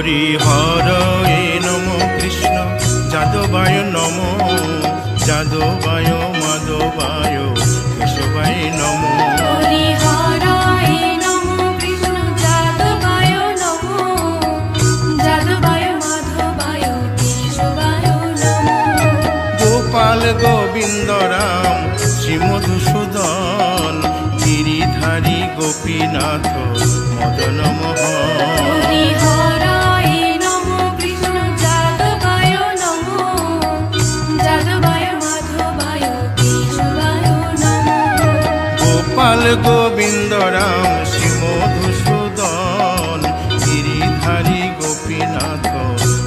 হরি হরয়ে নম কৃষ্ণ যাদবায় নম যাদবায় মাধবায় কেশবায় নম হরি হরায় নমো কৃষ্ণ যাদবায় নমো যাদবায় মাধবায় কেশবায় নমো গোপাল গোবিন্দ রাম শ্রী মধুসূদন গিরিধারী গোপীনাথ মদন মোহন হরি হরায় নমো কৃষ্ণ যাদবায় নমো যাদবায় মাধবায় কেশবায় নমো গোপাল গোবিন্দ রাম শ্রী মধুসূদন গিরিধারী গোপীনাথ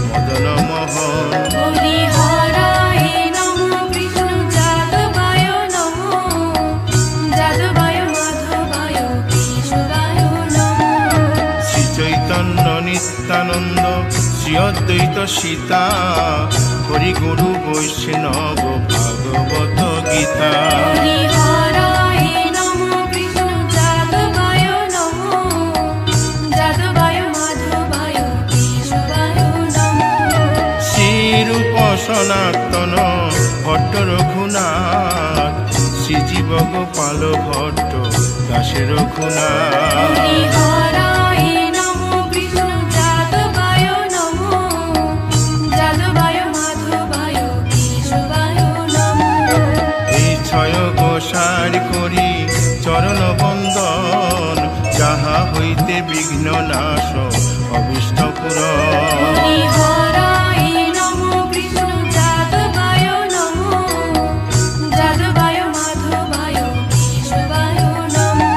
মদন মোহন হরি হরায় নমো কৃষ্ণ যাদবায় নমো যাদবায় মাধবায় কেশবায় নমো শ্রী চৈতন্য নিত্যানন্দ শ্রী অদ্বৈত সীতা হরি গুরু বৈষ্ণব ভাগবত গীতা হরি হরায় নমো কৃষ্ণ যাদবায় নমো যাদবায় মাধবায় কেশবায় নমো শ্রীরূপ সনাতন ভট্ট রঘুনাথ শ্রীজীব গোপাল ভট্ট দাসে রঘুনাথ হরি হরায় নমো কৃষ্ণ যাদবায় নমো যাদবায় মাধবায় কেশবায় নমো এই ছয় গোসার করি চরণ বন্দন যাহা হইতে বিঘ্ন নাশ অভিষ্ট পুরন হরি হরায় নমো কৃষ্ণ যাদবায় নমো যাদবায় মাধবায় কেশবায় নমো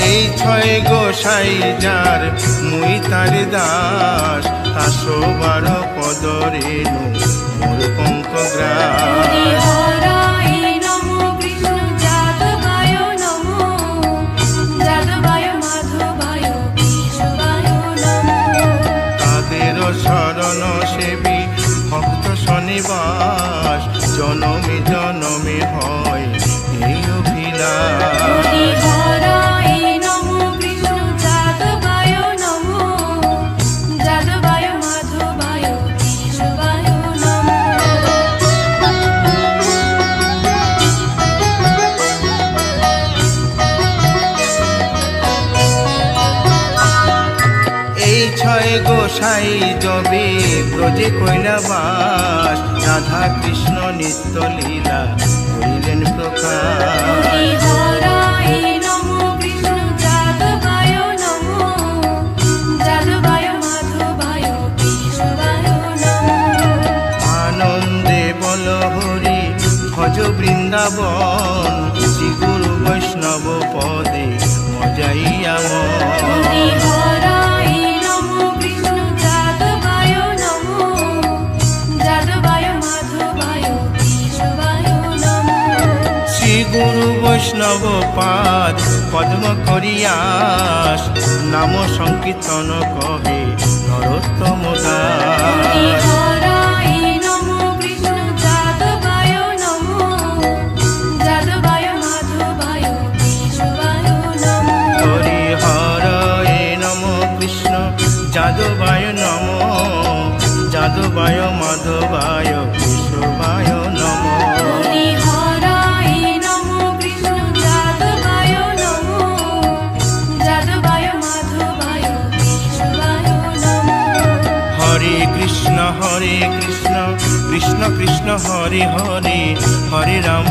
এই ছয় গোসাই যার মুই তার দাস 112 পদ রেণু মোর পঙ্ক হরি গ্রাস হরায় নমো কৃষ্ণ যাদবায় নমো যাদবায় মাধবায় কেশবায় নমো তাদের শরণ সেবী ভক্ত শনিবাস জনমে জনমে হয় এই অভিলাষ হরি হরায় নমো কৃষ্ণ যাদবায় নমো যাদবায় মাধবায় কেশবায় নমো এই ছয় গোসাই যবে ব্রজে কৈলাবাস রাধা কৃষ্ণ নিত্য লীলা করিলেন প্রকাশ হরি হরায় নমো কৃষ্ণ যাদবায় নমো যাদবায় মাধবায় কেশবায় নমো আনন্দে বল হরি ভজ বৃন্দাবন শ্রী গুরু বৈষ্ণব পদে মজাইয়া হরি হরায় নমো কৃষ্ণ যাদবায় নমো যাদবায় মাধবায় কেশবায় নমো শ্রী গুরু বৈষ্ণব পাদ পদ্ম করিয়াস নাম সংকীর্তন কহে নরোত্তম হরি দাস হরায় নমো কৃষ্ণ যাদবায় নমো যাদবায় মাধবায় কেশবায় নমো হরি হরয়ে নম কৃষ্ণ যাদবায় নম যাদবায় মাধবায় কেশবায় নম হরি হরায় নমো কৃষ্ণ যাদবায় নমো যাদবায় মাধবায় কেশবায় নমো হরে কৃষ্ণ কৃষ্ণ কৃষ্ণ হরে হরে হরে রাম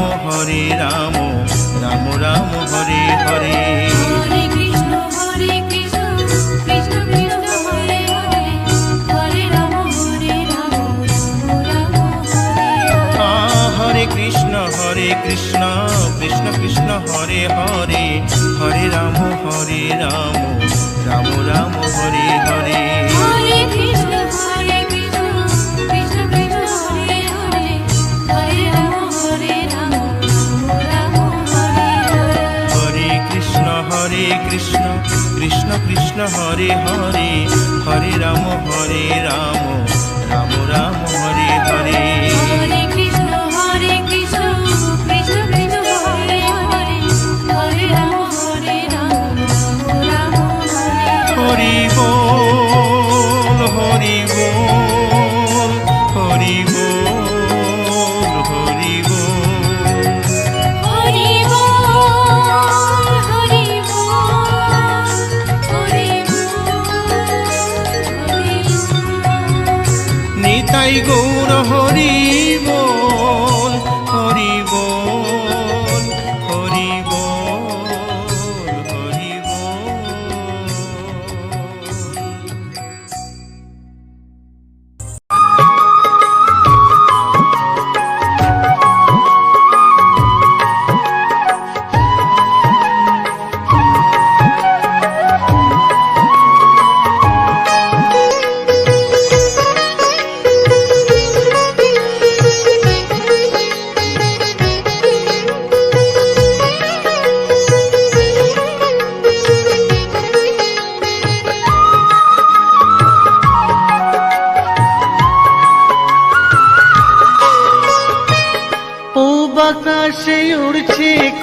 রাম রাম হরে হরে হরে কৃষ্ণ কৃষ্ণ কৃষ্ণ হরে হরে হরে রাম রাম রাম হরে হরে হরে কৃষ্ণ কৃষ্ণ কৃষ্ণ হরে হরে হরে রাম রাম রাম হরে হরে হরে কৃষ্ণ কৃষ্ণ কৃষ্ণ কৃষ্ণ হরে হরে হরে রাম রাম রাম হরে হরে হরে কৃষ্ণ কৃষ্ণ কৃষ্ণ হরে হরে হরে রাম রাম রাম হরে হরে হরে কৃষ্ণ কৃষ্ণ কৃষ্ণ কৃষ্ণ হরে হরে হরে রাম রাম রাম হরে হরে হরি বল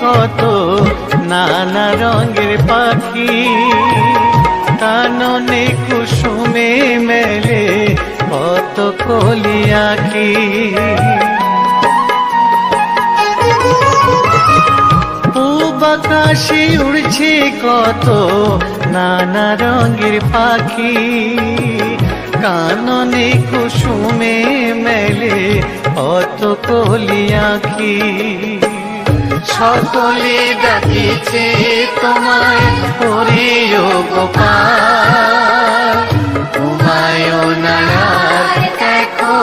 কত নানা রঙের পাখি, কাননে কুসুমে মেলে কত কলি আঁখি। পূব আকাশে উড়ছে কত নানা রঙের পাখি, কাননে কুসুমে মেলে কত কলি আঁখি। সকলে ডাকিছে তোমায় ওরে ও গোপাল, তোমায় নারায় দেখো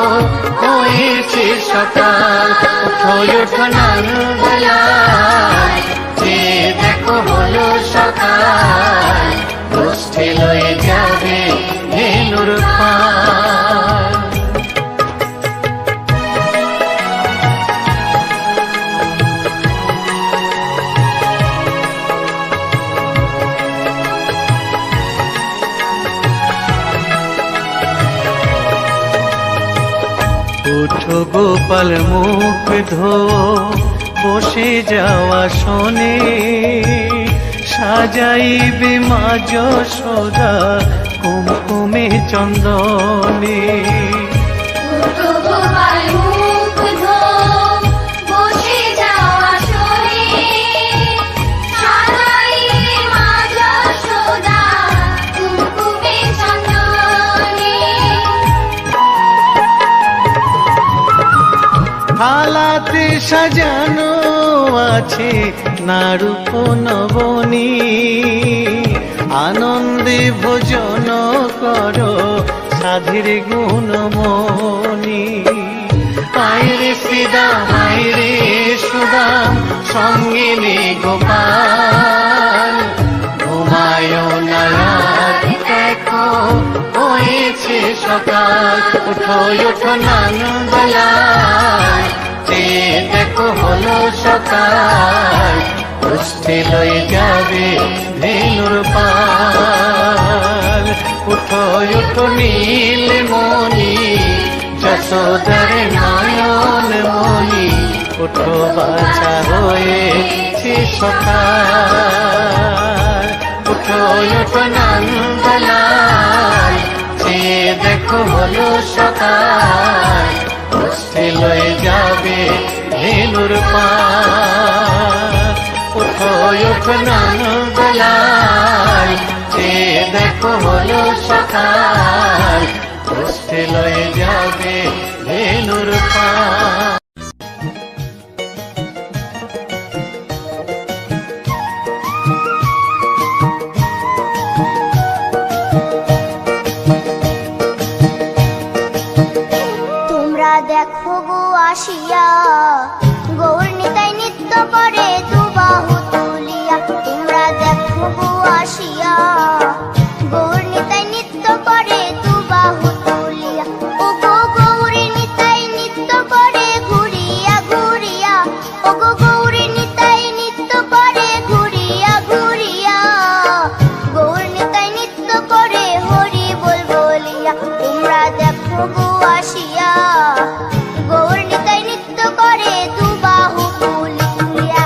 হয়েছে সকাল। ওঠো ওঠো নানবেলায়, যে দেখো হলো সকাল, গোষ্ঠী লয়ে যাবে ধেনুর পাল। উঠো গোপাল মুখ ধো, বসে যাওয়া শোনে, সাজাইবে মা যশোদা কুমকুমে চন্দনে। উঠো গোপাল মুখ ধো, বসে যাওয়া শোনে, সাজাইবে মা যশোদা কুমকুমে চন্দনে। থালাতে সাজানো আছে নারূপ নবনী, আনন্দে ভোজন করো সাধীর গুণমণি। আয়রে শ্রীদাম আয়রে সুদাম, সঙ্গে নে গোপাল, ঘুমায় না রাত দেখো হয়েছে সকাল। উঠো ওঠো নানবেলায়, যে দেখো হলো সকাল, গোষ্ঠী লয়ে যাবে ধেনুর পাল। উঠো ওঠো নীলমণি, যশোদার নয়ন মণি, উঠো বাছা হয়েছে সকাল। উঠো ওঠো নানবেলায়, যে দেখো হলো সকাল, গোষ্ঠী লয়ে যাবে ধেনুর পাল। উঠো ওঠো নানবেলায়, যে দেখো হলো সকাল, গোষ্ঠী লয়ে যাবে ধেনুর পাল। দেখো গো আসিয়া, গৌর নিতাই নৃত্য করে দুবাহু তুলিয়া। তোমরা দেখো গো আসিয়া, গৌর নিতাই নৃত্য করে দুবাহু তুলিয়া। ও গো গৌরী নিতাই নৃত্য করে ঘুরিয়া ঘুরিয়া, ও গো গৌরী নিতাই নৃত্য করে ঘুরিয়া ঘুরিয়া। গৌর নিতাই নৃত্য করে হরি বল বলিয়া। তোমরা দেখো গো আসিয়া, গৌর নিতাই নৃত্য করে দুবাহু তুলিয়া।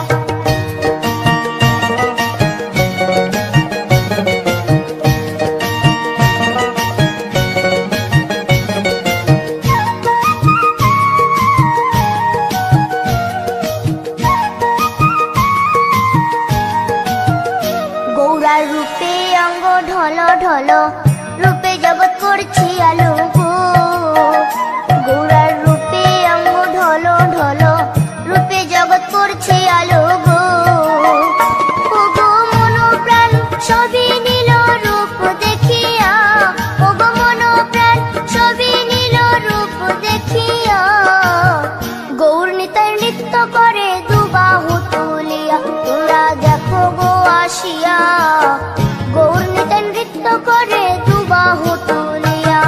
গৌরার রূপে অঙ্গ ঢল ঢল, রূপে জগৎ করছি আলো গো। গৌরার রূপে অঙ্গ ঢল ঢল, রূপে জগৎ করছি আলো গো। ও গো মন প্রাণ সবই নীল রূপ দেখিয়া, ও গো মন প্রাণ সবই নীল রূপ দেখিয়া। গৌর নিতাই নৃত্য করে দুবাহু তুলিয়া। তোমরা দেখো গো আসিয়া, গৌর নিতাই নৃত্য করে দুবাহু তুলিয়া।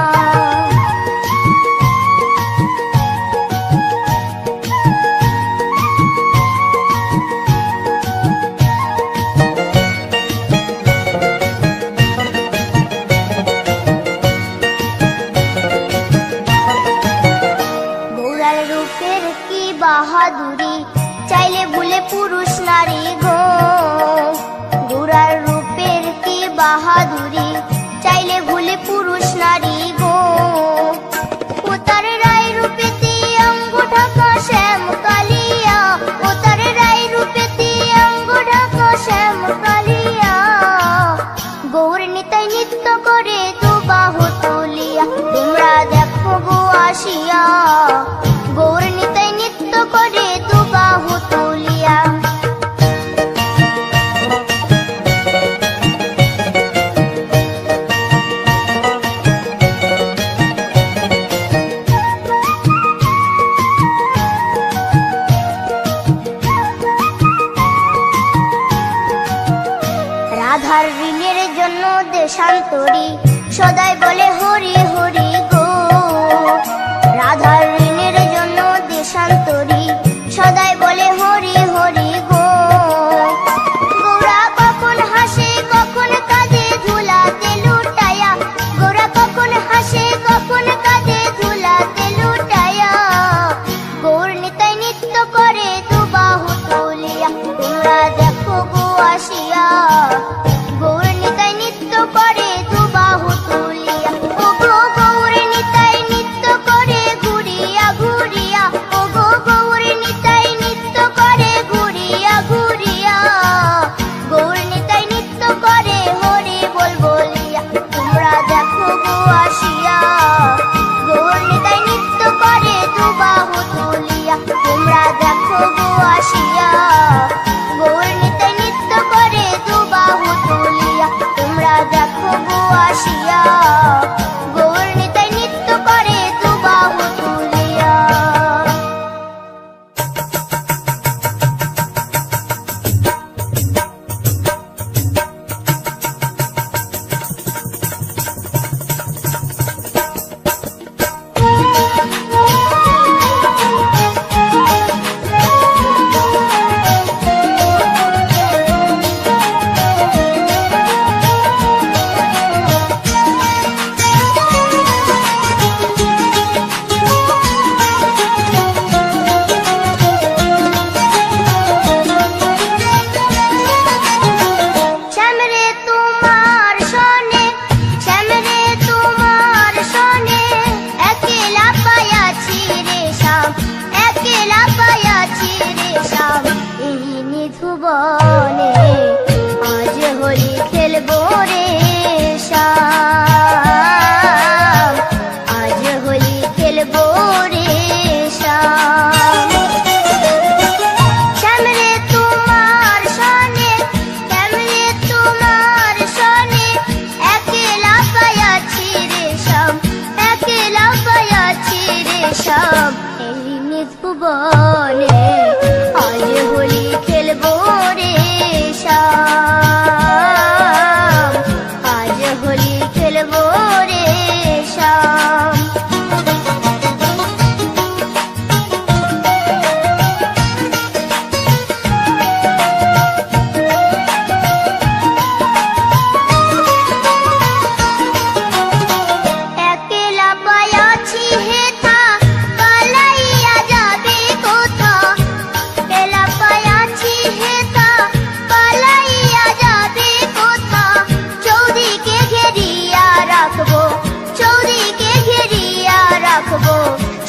রাধার ঋণের জন্য দেশান্তরী সদাই বলে হরি হরি গো। রাধার ঋণের জন্য দেশান্তরী সদাই বলে হরি হরি গো। গৌরা কখন হাসে কখন কাঁদে ধুলাতে লুটায়া, গৌরা কখন হাসে কখন কাঁদে ধুলাতে লুটায়া। গৌর নিতাই নৃত্য করে দুবাহু তুলিয়া, তোমরা দেখো গো আসিয়া। গৌর নিতাই নৃত্য করে দুবাহু তুলিয়া, ও গো গৌর নিতাই নৃত্য করে ঘুরিয়া ঘুরিয়া, ও গো গৌর নিতাই নৃত্য করে ঘুরিয়া ঘুরিয়া। গৌর নিতাই নৃত্য করে হরি বল বলিয়া, তোমরা দেখো গো আসিয়া। গৌর নিতাই নৃত্য করে দুবাহু তুলিয়া, তোমরা দেখো গো আসিয়া। গৌর নিতাই নৃত্য করে দুবাহু তুলিয়া, তোমরা দেখো গো আসিয়া। গৌর নিতাই নৃত্য করে দুবাহু তুলিয়া। শ্যামরে তোমার সনে, শ্যামরে তোমার সনে, একলা পায়াছি রে শ্যাম, একলা পায়াছি রে শ্যাম। এই নিধুবনে আজ হোলি খেলবো রে শ্যাম, আজ হোলি খেলবো রে শ্যাম। শ্যামরে তোমার সনে, শ্যামরে তোমার সনে, একলা পায়াছি রে শ্যাম, একলা পায়াছি রে শ্যাম। এই নিধুবনে আজ হোলি খেলবো রে শ্যাম, আজ হোলি খেলবো রে শ্যাম। একলা পায়াছি হেথা, পালাইয়া যাবে কোথা। একলা পায়াছি হেথা, পালাইয়া যাবে কোথা। চৌদিকে ঘেরিয়া রাখবো, চৌদিকে ঘেরিয়া রাখবো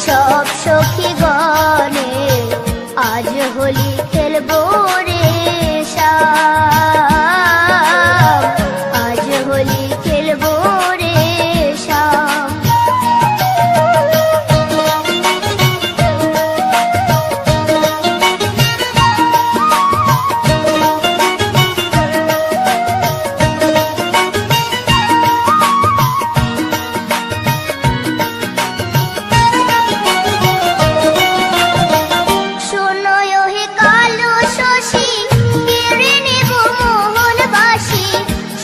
সব সখী গণে। আজ হোলি খেলবো রে শ্যাম, আজ হোলি খেলবো রে শ্যাম। শোনো হে কালো শশী, কেড়ে নেব মোহন বাসি।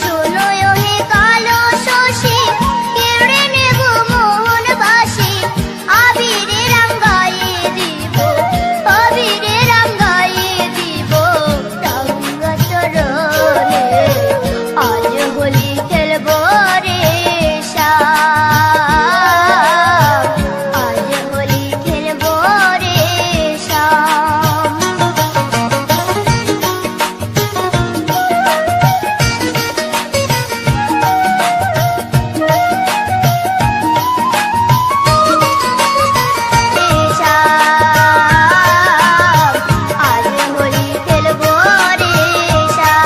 শোনো হে কালো শশী, কেড়ে নেব মোহন বাসি। আবিরে রাঙ্গায়ে দিব, আবিরে রাঙ্গায়ে দিব রাঙ্গা চরণে। আজ হোলি খেলবো রে শ্যাম, আজ হোলি খেলবো রে শ্যাম। রে শ্যাম, আজ হোলি খেলবো রে শ্যাম।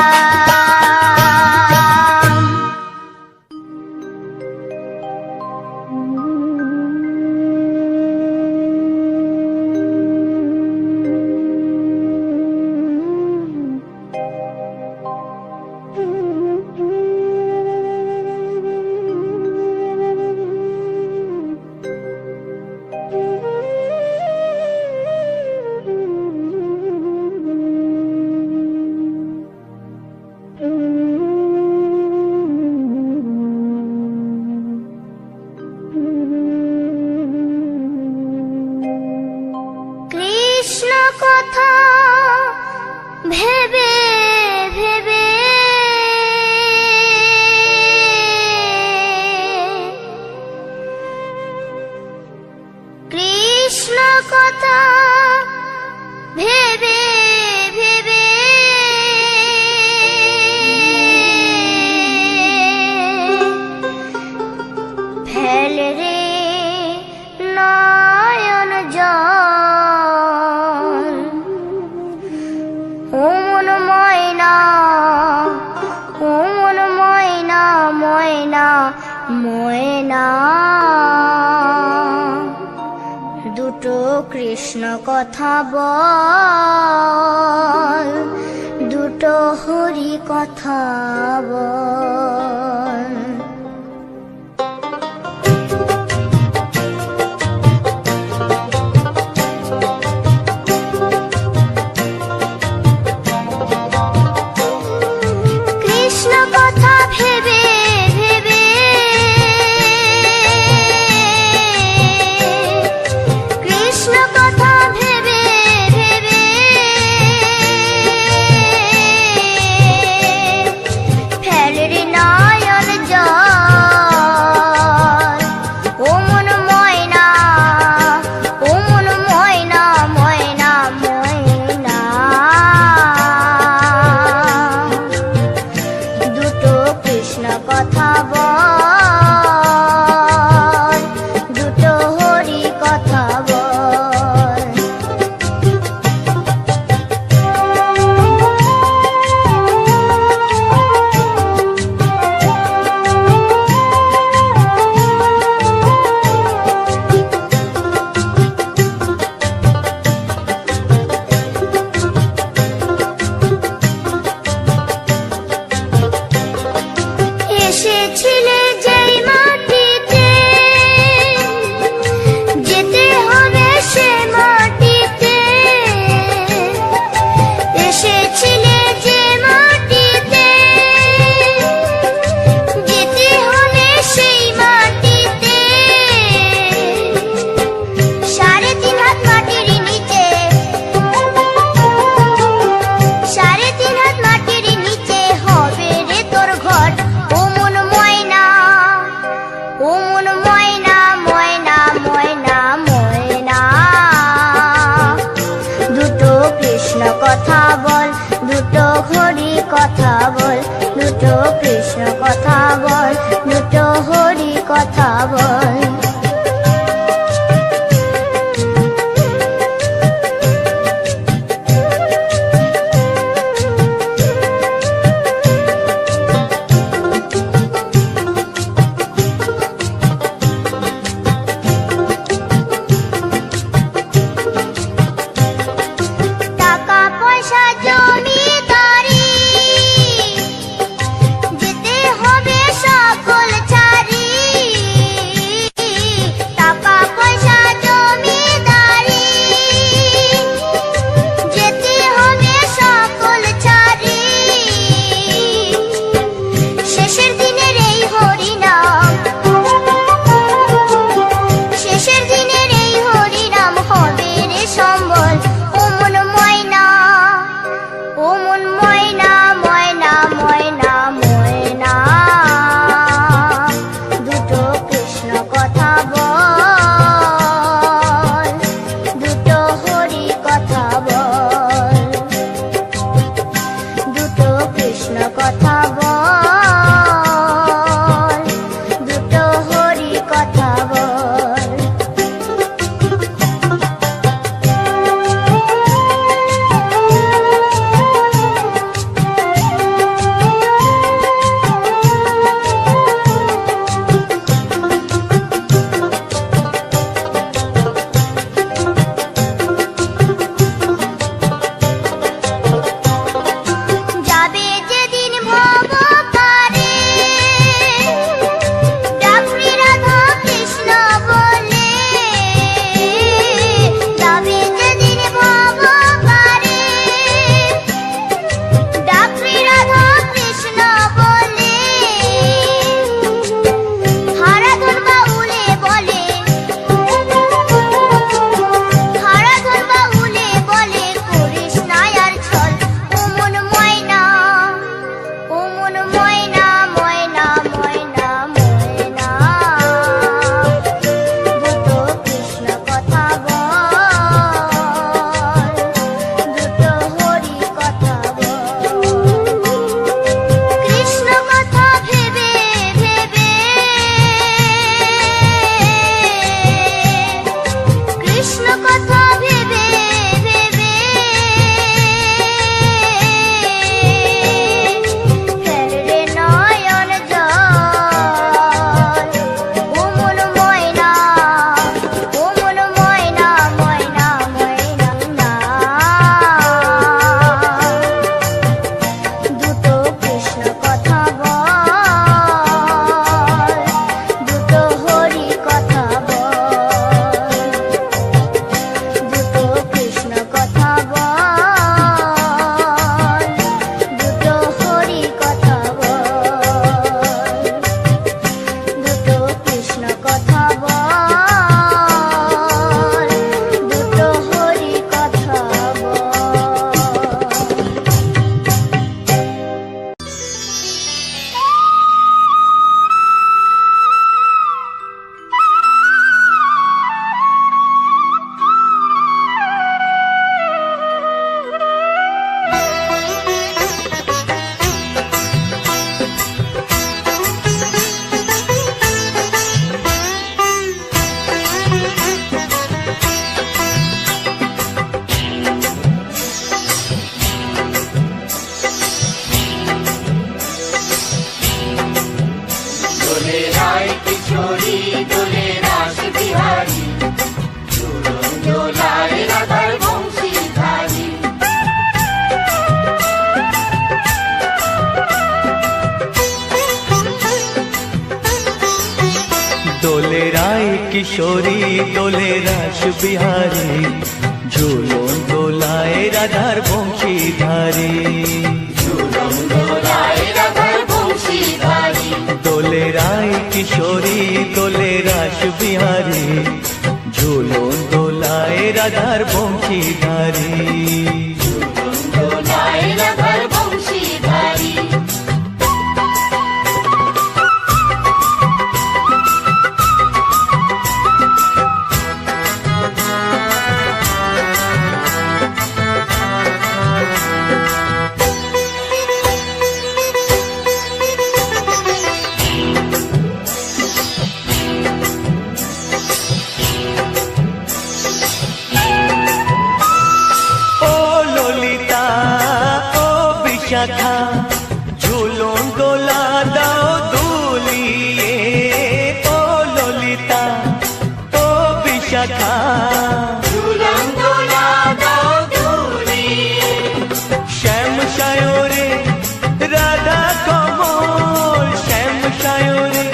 Mm-hmm. দুটো কৃষ্ণ কথা বল, দুটো হরি কথা বল। কৃষ্ণ কথা ভেবে ভেবে, কৃষ্ণ কথা ভেবে ভেবে ফেলে রে নয়ন জল। ও মন ময়না, ও মন ময়না, ময়না ময়না। দুটো কৃষ্ণ কথা বল, দুটো হরি কথা বল। এসেছিলে যেই মাটিতে, যেতে হবে সে মাটিতে। এসেছিলে যে মাটিতে, যেতে হবে সেই মাটিতে। 3.5 হাত মাটির নিচে, 3.5 হাত মাটির নিচে হবে রে তোর ঘর। ও মন ময়না, ও মন ময়না, ময়না ময়না ময়না। দুটো কৃষ্ণ কথা বল, দুটো হরি কথা বল। দুটো কৃষ্ণ কথা বল, দুটো হরি কথা বল। টাকা পয়সা জমিদারি, যেতে হবে সকল ছাড়ি। টাকা পয়সা জমিদারি, যেতে হবে সকল ছাড়ি। শেষের দিনের এই হরিনাম, শেষের দিনের এই হরিনাম হবে রে সম্বল। ও মন ময়না, ও মন ময়না, ময়না ময়না ময়না। দুটো কৃষ্ণ কথা বল, দুটো হরি কথা বল। দুটো কৃষ্ণ কথা বল, দুটো হরি কথা বল। যাবে যেদিন ভব কিশোরী দোলে রাস বিহারী, ঝুলন দোলায় রাধার বংশীধারী। দোলে রায় কিশোরী দোলে রাস বিহারী, ঝুলন দোলায় রাধার বংশীধারী। শাখা ঝুলন দোলা দাও দুলিয়ে, ও ললিতা ও বিশাখা ঝুলন দোলা দাও দুলিয়ে। শ্যাম সায়রে রাধা কমল, শ্যাম সায়রে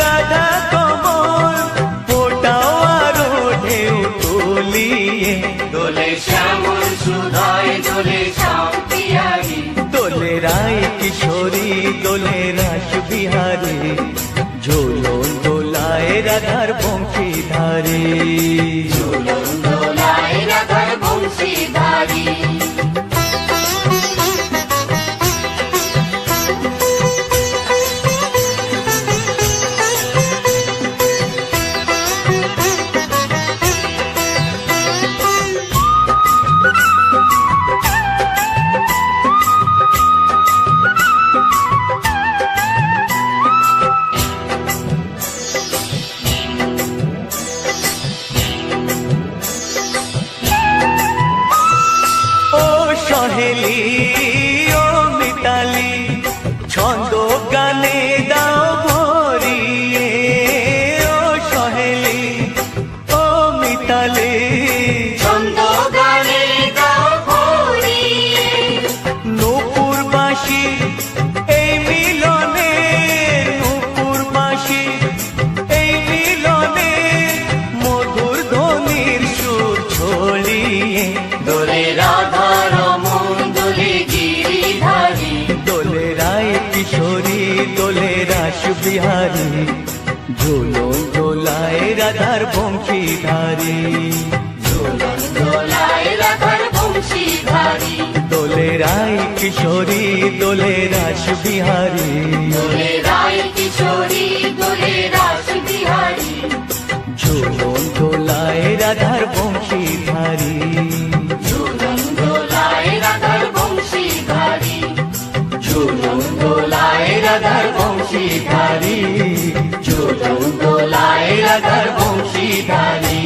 রাধা কমল, ফোটাও আরো ঢেউ তুলিয়ে। দোলে শ্যামল সুধায় দোলে শ্যাম পিয়ারি, দোলে রায় কিশোরী দোলে রাস বিহারী, ঝুলন দোলায় রাধার বংশীধারী। ঝুলন দোলায় রাধার বংশীধারী। সহেলি ও মিতালি ছন্দ গানে দাও ভরিয়ে, ও সহেলি ও মিতালি ছন্দ গানে দাও ভরিয়ে। নূপুর বাঁশি এই মিলনে, নূপুর বাঁশি এই মিলনে, মধুর ধ্বনির সুর ছড়িয়ে। দোলে রাধা দোলে রায় কিশোরী দোলে রাস বিহারী, ঝুলন দোলায় রাধার বংশীধারী। ঝুলন দোলায় রাধার বংশীধারী। দোলে রায় কিশোরী দোলে রাস বিহারী, দোলে রায় কিশোরী দোলে রাস বিহারী, ঝুলন দোলায় রাধার বংশীধারী। ঝুলন দোলায় রাধার বংশীধারী, ঝুলন দোলায় রাধার বংশীধারী, ঝুলন দোলায় রাধার বংশীধারী।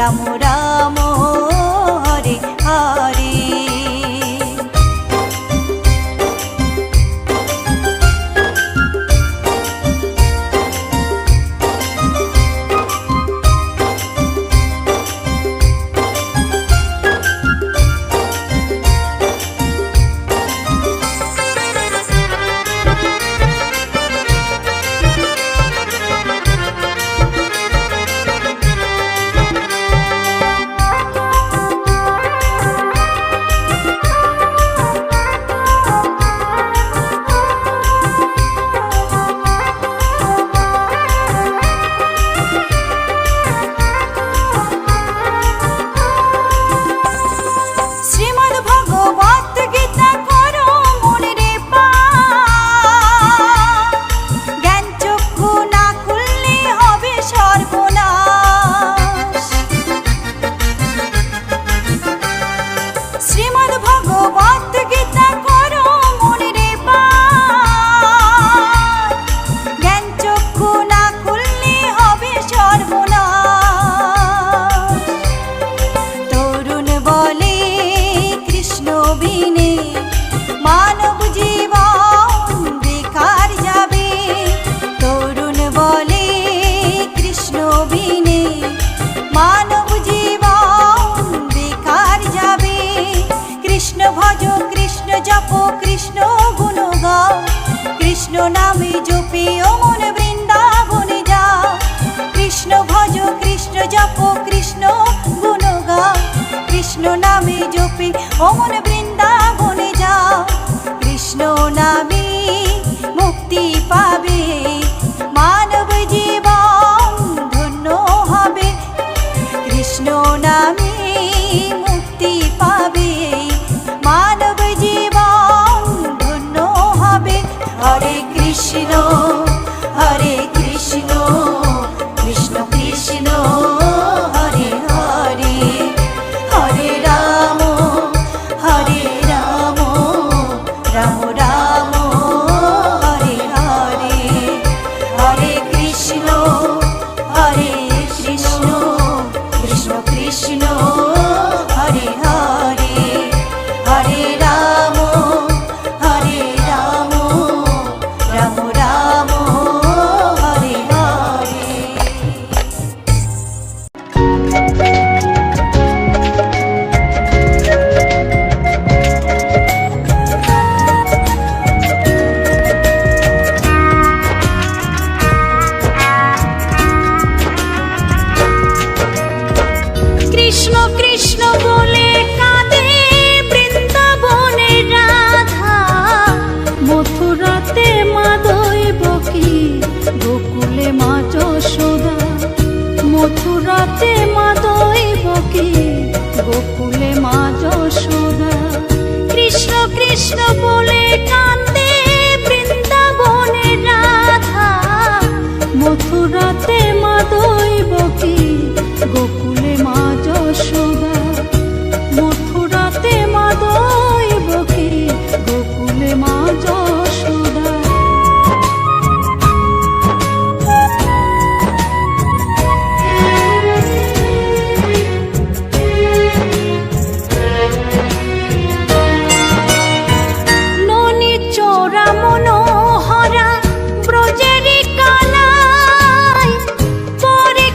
রাম রাম হরে হরে। কৃষ্ণ নামে জপে ও মন বৃন্দাবনে যাও, কৃষ্ণ ভজ কৃষ্ণ জপ কৃষ্ণ গুণ গাও, কৃষ্ণ নামে জপে ও মন বৃন্দাবনে যাও, কৃষ্ণ নামে মুক্তি পাবে মানব জীবন ধন্য হবে, কৃষ্ণ নামে মুক্তি পাবে মানব জীবন ধন্য হবে। হরে কৃষ্ণ কৃষ্ণ কৃষ্ণ হরে হরে, হরে রাম রাম রাম হরে হরে, হরে কৃষ্ণ কৃষ্ণ কৃষ্ণ হরে হরে, হরে রাম রাম রাম হরে হরে। কৃষ্ণ কৃষ্ণ বলে কাঁদে বৃন্দাবনে রাধা, মথুরাতে মা দৈবকী গোকুলে মা যশোদা, মথুরাতে মা দৈবকী গোকুলে মা যশোদা। কৃষ্ণ কৃষ্ণ বলে কাঁদে বৃন্দাবনে রাধা, মথুরাতে মা দৈবকী গোকুলে মা যশোদা, মথুরাতে মা দৈবকী গোকুলে মা যশোদা। ননি চোরা মনোহরা ব্রজেরি কানাই, পরে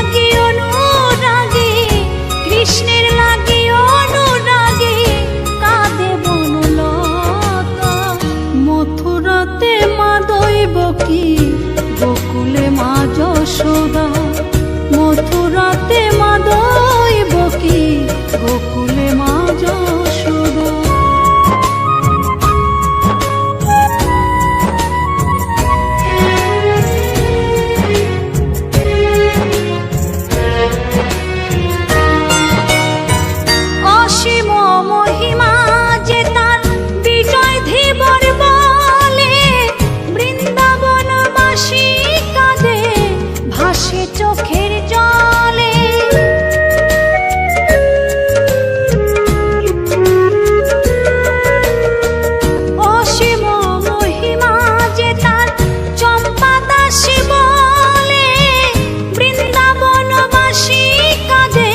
লাগি অনুরাগী, কৃষ্ণের লাগি অনুরাগী, কাঁদে বনলতা। মথুরাতে মা দৈবকী, গোকুলে মা যশোদা। মথুরাতে মা দৈবকী, গোকুলে মা যশোদা। অসীম মহিমা যে তার, বিজয় ধীবর বলে। বৃন্দাবনবাসী কাঁদে, ভাসে চোখের জলে। অসীম মহিমা যে তার, চম্পা দাসী বলে। বৃন্দাবনবাসী কাঁদে,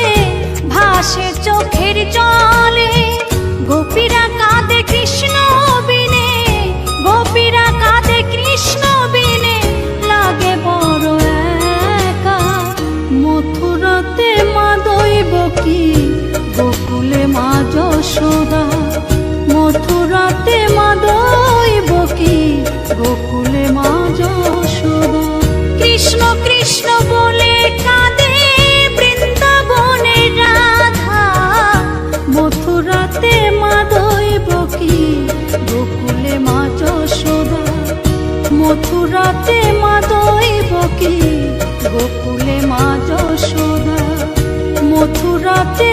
ভাসে চোখের জলে। গোপীরা কাঁদে কৃষ্ণ বিনে, গোপীরা কাঁদে কৃষ্ণ বিনে, লাগে বড় একা। মথুরাতে মা দৈবকী, গোকুলে মা যশোদা। মথুরাতে মা দৈবকী, গোকুলে মা যশোদা। কৃষ্ণ কৃষ্ণ বলে কাঁদে বৃন্দাবনের রাধা। মথুরাতে মা দৈবকী, গোকুলে মা যশোদা। মথুরাতে মা দৈবকী, গোকুলে মা যশোদা। মথুরাতে